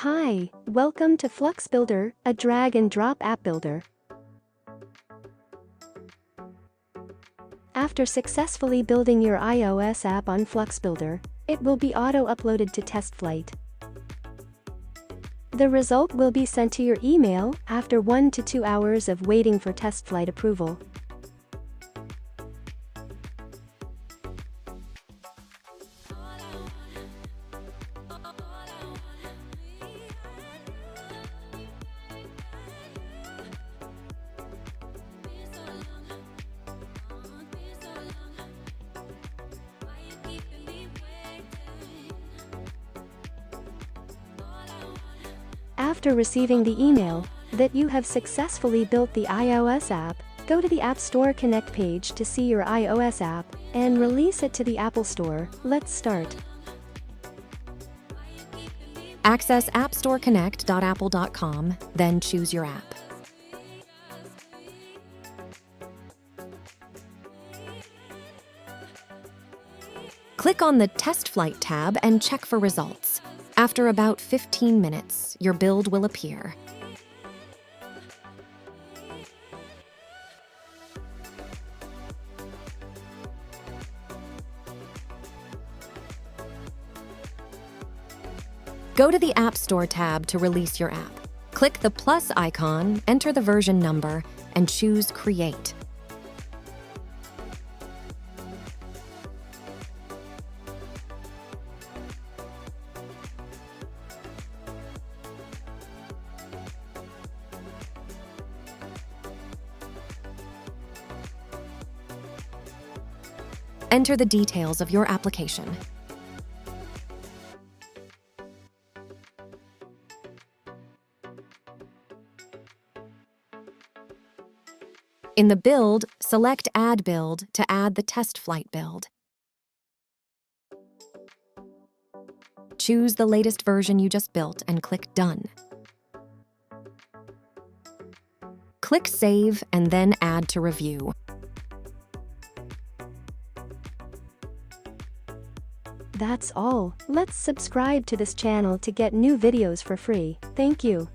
Hi, welcome to FluxBuilder, a drag-and-drop app builder. After successfully building your iOS app on FluxBuilder, it will be auto-uploaded to TestFlight. The result will be sent to your email after 1 to 2 hours of waiting for TestFlight approval. After receiving the email that you have successfully built the iOS app, go to the App Store Connect page to see your iOS app and release it to the Apple Store. Let's start. Access appstoreconnect.apple.com, then choose your app. Click on the TestFlight tab and check for results. After about 15 minutes, your build will appear. Go to the App Store tab to release your app. Click the plus icon, enter the version number, and choose Create. Enter the details of your application. In the build, select Add Build to add the TestFlight build. Choose the latest version you just built and click Done. Click Save and then Add to Review. That's all. Let's subscribe to this channel to get new videos for free. Thank you.